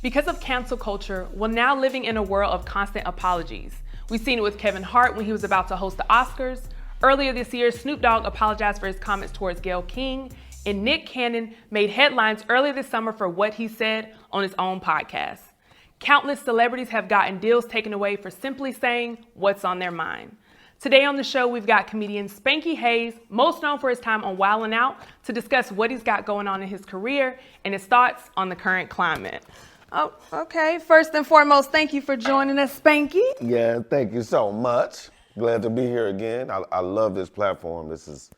Because of cancel culture, we're now living in a world of constant apologies. We've seen it with Kevin Hart when he was about to host the Oscars. Earlier this year, Snoop Dogg apologized for his comments towards cking, and Nick Cannon made headlines earlier this summer for what he said on his own podcast. Countless celebrities have gotten deals taken away for simply saying what's on their mind. Today on the show, we've got comedian Spanky Hayes, most known for his time on Wild 'N Out, to discuss what he's got going on in his career and his thoughts on the current climate. Oh, okay. First and foremost, thank you for joining us, Spanky. Yeah, thank you so much. Glad to be here again. I love this platform. This is,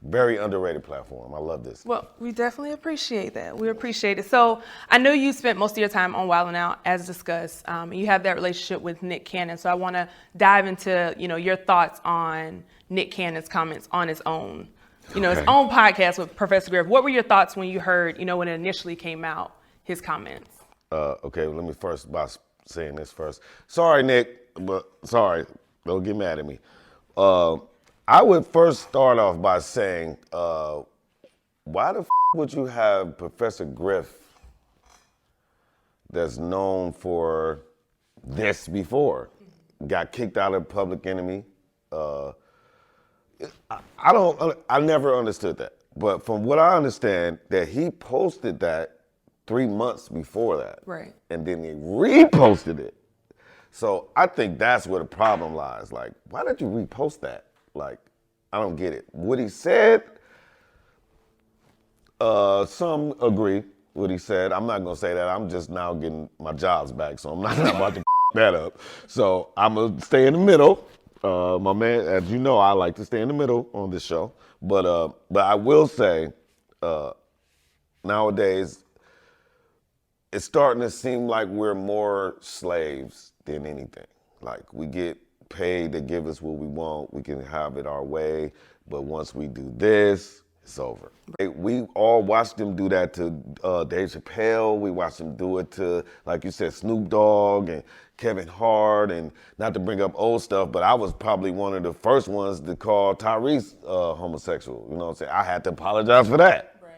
very underrated platform. I love this. Well, we definitely appreciate that. We appreciate it. So I know you spent most of your time on Wild 'N Out, as discussed. You have that relationship with Nick Cannon. So I want to dive into, your thoughts on Nick Cannon's comments on his own, his own podcast with Professor Griff. What were your thoughts when you heard, when it initially came out, his comments? Okay, let me first by saying this first. Sorry, Nick, but sorry, don't get mad at me. I would first start off by saying, why the would you have Professor Griff that's known for this before? Got kicked out of Public Enemy. I never understood that. But from what I understand, that he posted that 3 months before that. Right. And then he reposted it. So I think that's where the problem lies. Like, why did you repost that? Like, I don't get it. What he said, some agree what he said. I'm not gonna say that. I'm just now getting my jobs back, so I'm not about to that up. So I'm gonna stay in the middle. My man, as you know, I like to stay in the middle on this show. But I will say, nowadays, it's starting to seem like we're more slaves than anything. Like, we get paid to give us what we want. We can have it our way. But once we do this, it's over. We all watched them do that to Dave Chappelle. We watched them do it to, like you said, Snoop Dogg and Kevin Hart. And not to bring up old stuff, but I was probably one of the first ones to call Tyrese homosexual. You know what I'm saying? I had to apologize for that. Right.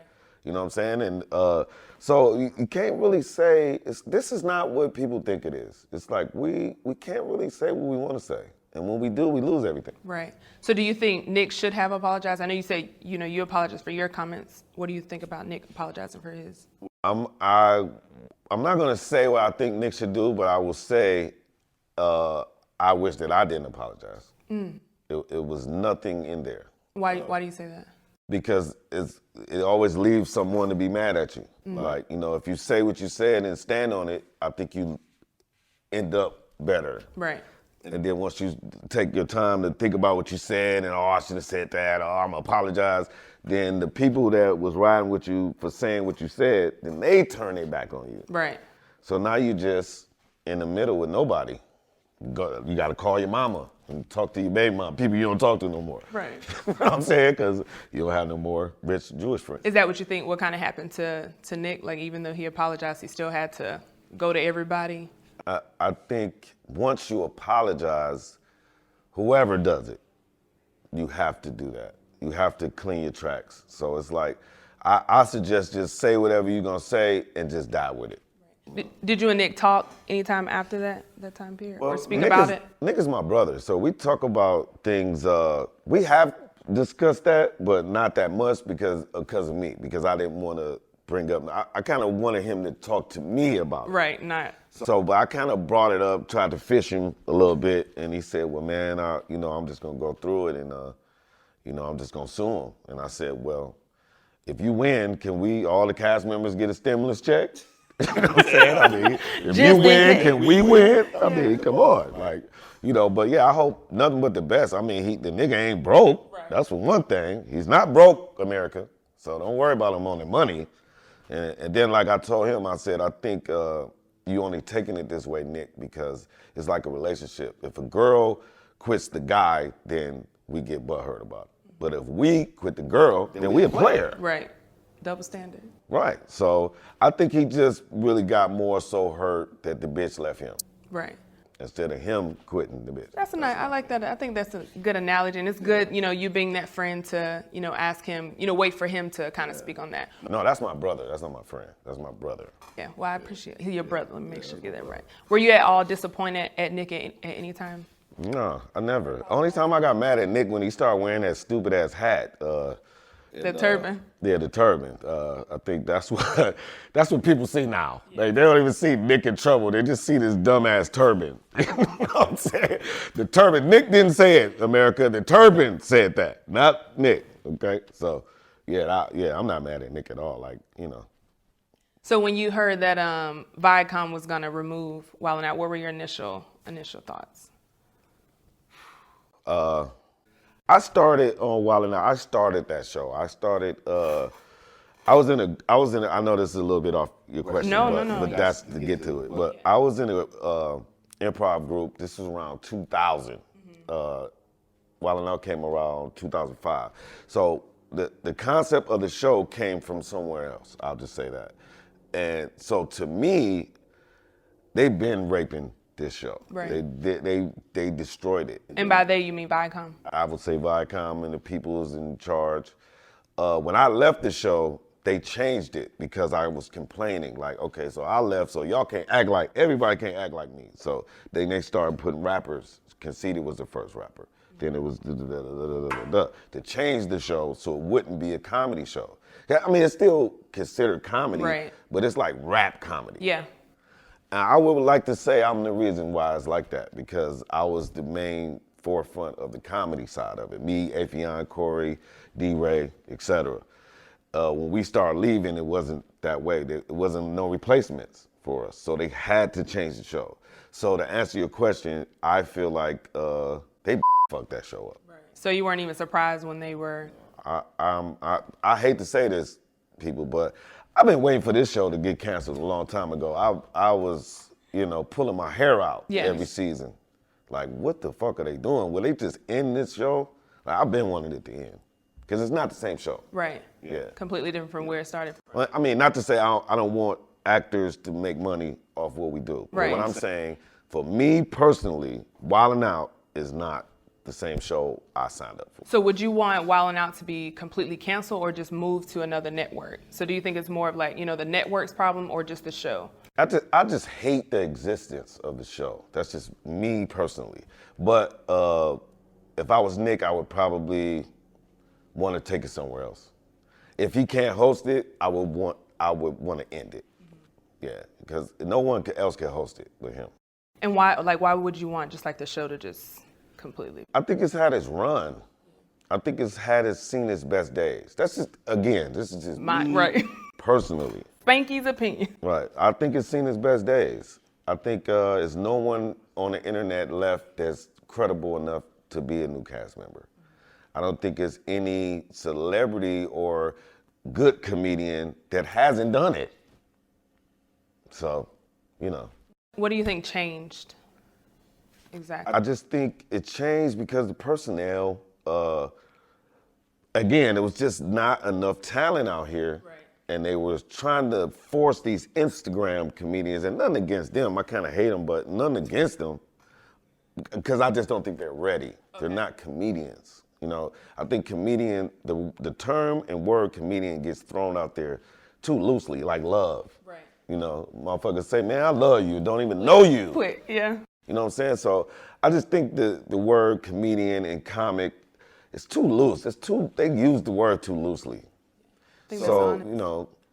You know what I'm saying? And so you can't really say, this is not what people think it is. It's like we can't really say what we want to say. And when we do, we lose everything. Right. So do you think Nick should have apologized? I know you say, you apologize for your comments. What do you think about Nick apologizing for his? I'm not going to say what I think Nick should do, but I will say I wish that I didn't apologize. It was nothing in there. Why do you say that? Because it always leaves someone to be mad at you. Like, if you say what you said and stand on it, I think you end up better. Right. And then once you take your time to think about what you said and, I should have said that, or I'm gonna apologize, then the people that was riding with you for saying what you said, then they turn their back on you. Right. So now you just in the middle with nobody. You gotta call your mama and talk to your baby mom, people you don't talk to no more. Right. You know what I'm saying? Because you don't have no more rich Jewish friends. Is that what you think, what kind of happened to Nick? Like, even though he apologized, he still had to go to everybody? I think once you apologize, whoever does it, you have to do that. You have to clean your tracks. So it's like, I suggest just say whatever you're gonna say and just die with it. Did you and Nick talk anytime after that time period, or speak about it? Nick is my brother, so we talk about things. We have discussed that, but not that much because of me, because I didn't want to bring up. I kind of wanted him to talk to me about it. Right, not. So, but I kind of brought it up, tried to fish him a little bit, and he said, well, man, I'm just gonna go through it, and I'm just gonna sue him. And I said, well, if you win, can we, all the cast members, get a stimulus check? You know what I'm saying? I mean, if you win, can we win? I mean, come on, but yeah, I hope nothing but the best. I mean, the nigga ain't broke. Right. That's for one thing. He's not broke, America. So don't worry about him on the money. And then, like I told him, I said, I think you only taking it this way, Nick, because it's like a relationship. If a girl quits the guy, then we get butthurt about it. But if we quit the girl, then we a player. Right. Double standard. Right. So I think he just really got more so hurt that the bitch left him. Right. instead of him quitting the bitch. That's a nice. I like that. I think that's a good analogy, and it's good. You being that friend to ask him. Wait for him to kind of speak on that. No, that's my brother. That's not my friend. That's my brother. Yeah. Well, I appreciate he's your brother. Let me make sure to get that right. Were you at all disappointed at Nick at any time? No, I never. Only time I got mad at Nick when he started wearing that stupid ass hat. The turban. Yeah, the turban. I think that's what people see now. Like, they don't even see Nick in trouble. They just see this dumbass turban. You know what I'm saying? The turban. Nick didn't say it, America. The turban said that, not Nick. Okay, so yeah, I'm not mad at Nick at all. Like, So when you heard that Viacom was gonna remove Wild 'N Out, what were your initial thoughts? I started on Wild 'N Out. I started that show. I was in a, I know this is a little bit off your question, but that's to get to it. But I was in a improv group. This was around 2000. Wild 'N Out came around 2005. So the concept of the show came from somewhere else. I'll just say that. And so to me, they've been raping this show. Right. They destroyed it. And by they, you mean Viacom? I would say Viacom and the people who's in charge. When I left the show, they changed it because I was complaining. Like, okay, so I left, so y'all can't act like, everybody can't act like me. So then they started putting rappers. Conceited was the first rapper. Then it was to change the show so it wouldn't be a comedy show. I mean, it's still considered comedy, right, but it's like rap comedy. Yeah. And I would like to say I'm the reason why it's like that, because I was the main forefront of the comedy side of it. Me, Afion, Corey, D-Ray, etc. When we started leaving, it wasn't that way. There wasn't no replacements for us. So they had to change the show. So to answer your question, I feel like they fucked that show up. Right. So you weren't even surprised when they were... I hate to say this, people, but I've been waiting for this show to get canceled a long time ago. I was, pulling my hair out every season. Like, what the fuck are they doing? Will they just end this show? Like, I've been wanting it to end. Because it's not the same show. Right. Yeah. Completely different from where it started. I mean, not to say I don't want actors to make money off what we do. Right. But what I'm saying, for me personally, Wild 'N Out is not the same show I signed up for. So would you want Wild 'N Out to be completely canceled or just move to another network? So do you think it's more of like, the network's problem or just the show? I just hate the existence of the show. That's just me personally. But if I was Nick, I would probably want to take it somewhere else. If he can't host it, I would want to end it. Yeah, because no one else can host it but him. And why would you want just like the show to just completely? I think it's had its run. I think it's seen its best days. That's just, again, this is just me right. personally. Spanky's opinion. Right. I think it's seen its best days. I think there's no one on the internet left that's credible enough to be a new cast member. I don't think there's any celebrity or good comedian that hasn't done it. So, What do you think changed? Exactly. I just think it changed because the personnel, again, it was just not enough talent out here. Right. And they were trying to force these Instagram comedians, and nothing against them, I kind of hate them, but nothing against them, because I just don't think they're ready. Okay. They're not comedians. I think comedian, the term and word comedian gets thrown out there too loosely, like love. Right. Motherfuckers say, man, I love you, don't even know you. Quick, yeah. You know what I'm saying? So I just think the word comedian and comic is too loose. They use the word too loosely. So,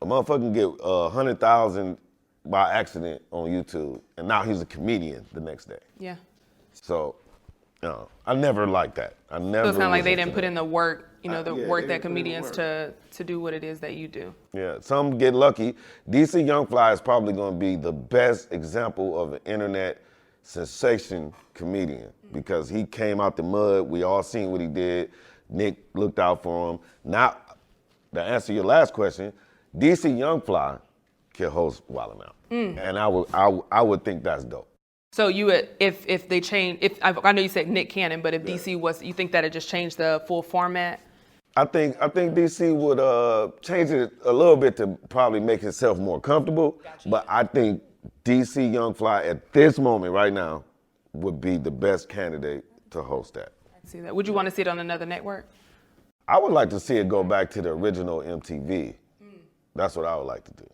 a motherfucker can get 100,000 by accident on YouTube, and now he's a comedian the next day. Yeah. So, I never liked that. So it's kind of like they didn't put in the work, work that comedians to do what it is that you do. Yeah, some get lucky. DC Young Fly is probably going to be the best example of an internet sensation comedian because he came out the mud. We all seen what he did. Nick looked out for him. Now, to answer your last question, DC Young Fly can host Wild 'N Out, and I would think that's dope. So you would, if they change, I know you said Nick Cannon, but if DC was, you think that it just changed the full format? I think DC would change it a little bit to probably make himself more comfortable. Gotcha. But I think DC Young Fly at this moment right now would be the best candidate to host that. I see that. Would you want to see it on another network? I would like to see it go back to the original MTV. That's what I would like to do.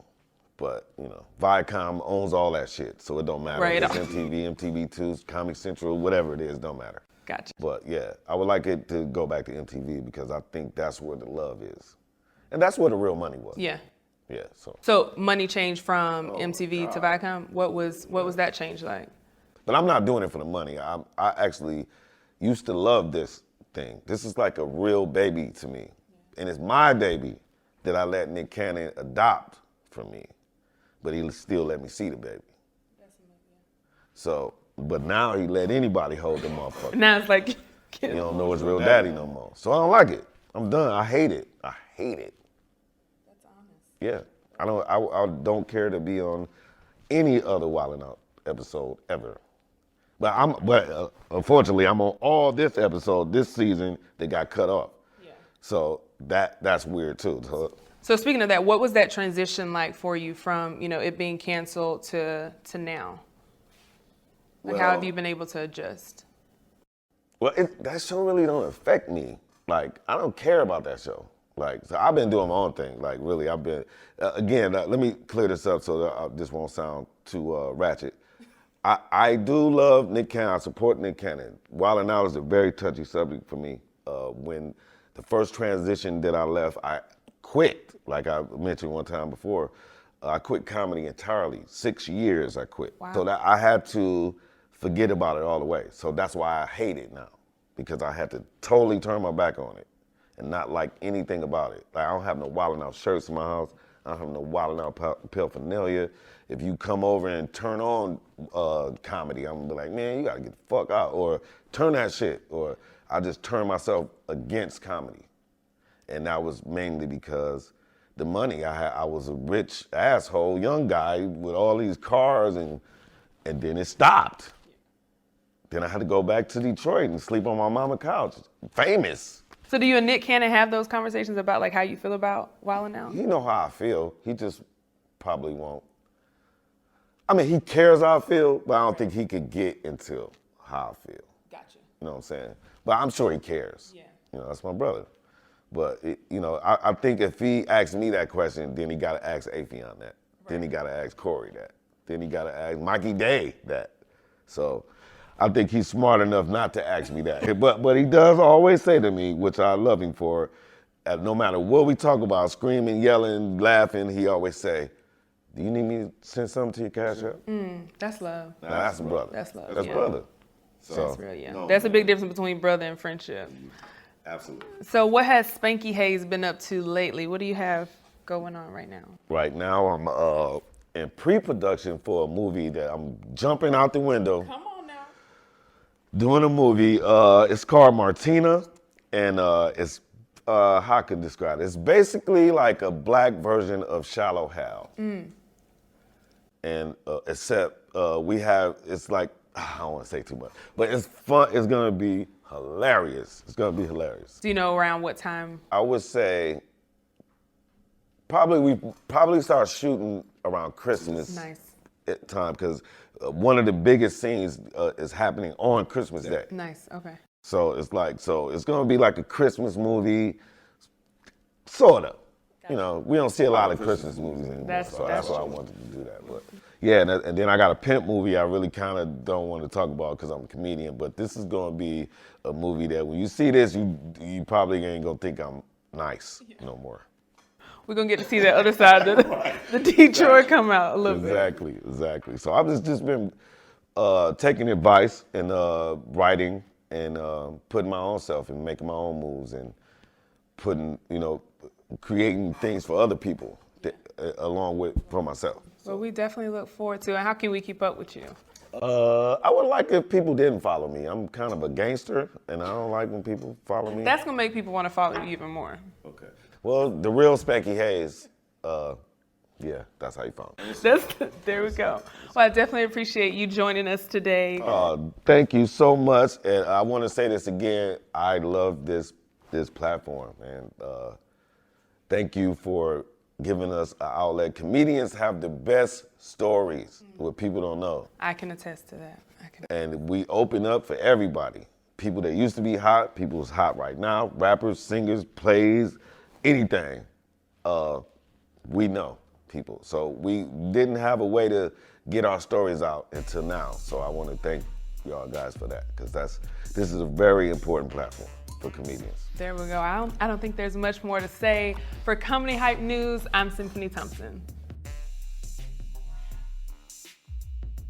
But, you know, Viacom owns all that shit, so it don't matter. Right. It's MTV, MTV2, Comedy Central, whatever it is, don't matter. Gotcha. But yeah, I would like it to go back to MTV because I think that's where the love is. And that's where the real money was. Yeah. Yeah, So money changed from MTV to Viacom. What was that change like? But I'm not doing it for the money. I actually used to love this thing. This is like a real baby to me. And it's my baby that I let Nick Cannon adopt from me. But he still let me see the baby. So, but now he let anybody hold the motherfucker. Now it's like, You don't know his real daddy no more. So I don't like it. I'm done. I hate it. I hate it. That's honest. Yeah. I don't care to be on any other Wild 'N Out episode ever. But unfortunately I'm on all this episode this season that got cut off. Yeah. So that's weird too. So speaking of that, what was that transition like for you from, it being canceled to now? Like how have you been able to adjust? Well, that show really don't affect me. Like, I don't care about that show. Like, so I've been doing my own thing. Like, really, I've been, again, let me clear this up so that this won't sound too ratchet. I do love Nick Cannon. I support Nick Cannon. Wild 'N Out is a very touchy subject for me. When the first transition that I left, I quit. Like I mentioned one time before, I quit comedy entirely. 6 years I quit. Wow. So that I had to forget about it all the way. So that's why I hate it now, because I had to totally turn my back on it and not like anything about it. Like I don't have no Wild 'N Out shirts in my house. I don't have no Wild 'N Out paraphernalia. If you come over and turn on comedy, I'm gonna be like, man, you gotta get the fuck out, or turn that shit, or I just turn myself against comedy. And that was mainly because the money I had. I was a rich asshole, young guy with all these cars, and then it stopped. Then I had to go back to Detroit and sleep on my mama's couch. Famous. So do you and Nick Cannon have those conversations about like how you feel about Wild 'N Out? He know how I feel. He just probably won't. I mean, he cares how I feel, but I don't think he could get into how I feel. Gotcha. You know what I'm saying? But I'm sure he cares. Yeah. That's my brother. But, I think if he asks me that question, then he got to ask Afion that. Right. Then he got to ask Corey that. Then he got to ask Mikey Day that. So I think he's smart enough not to ask me that. But he does always say to me, which I love him for, no matter what we talk about, screaming, yelling, laughing, he always say, do you need me to send something to your Cash App? That's love. Now, that's a brother. That's love. That's yeah. brother. So, That's real, yeah. No, That's a big difference between brother and friendship. Absolutely. So what has Spanky Hayes been up to lately? What do you have going on right now? right now I'm in pre-production for a movie that I'm jumping out the window. Come on now. Doing a movie. It's called Martina, and it's how I can describe it. It's basically like a black version of Shallow Hal. And except it's like, I don't want to say too much, but it's fun. It's gonna be hilarious. It's gonna be hilarious. Do you know around what time? I would say we probably start shooting around Christmas. Nice. Time, because one of the biggest scenes is happening on Christmas Day. Nice, okay. So it's gonna be like a Christmas movie, sorta. We don't see a lot of Christmas movies anymore, That's so that's why I true. wanted to do that. But yeah, and then I got a pimp movie I really kind of don't want to talk about because I'm a comedian, but this is gonna be a movie that when you see this, you probably ain't gonna think I'm nice no more. We're going to get to see the other side of the Detroit come out a little bit. Exactly. So I've just been taking advice and writing and putting my own self and making my own moves and creating things for other people along with for myself. Well, we definitely look forward to it. How can we keep up with you? I would like if people didn't follow me. I'm kind of a gangster, and I don't like when people follow me. That's going to make people want to follow you even more. Okay. Well, the real Spanky Hayes, yeah, that's how you found me. There we go. Well, I definitely appreciate you joining us today. Thank you so much, and I want to say this again. I love this platform, and thank you for giving us an outlet. Comedians have the best stories what people don't know. I can attest to that. And we open up for everybody. People that used to be hot, people who's hot right now, rappers, singers, plays, anything. We know people. So we didn't have a way to get our stories out until now. So I want to thank y'all guys for that, because this is a very important platform for comedians. There we go. I don't think there's much more to say. For Comedy Hype News, I'm Symphony Thompson.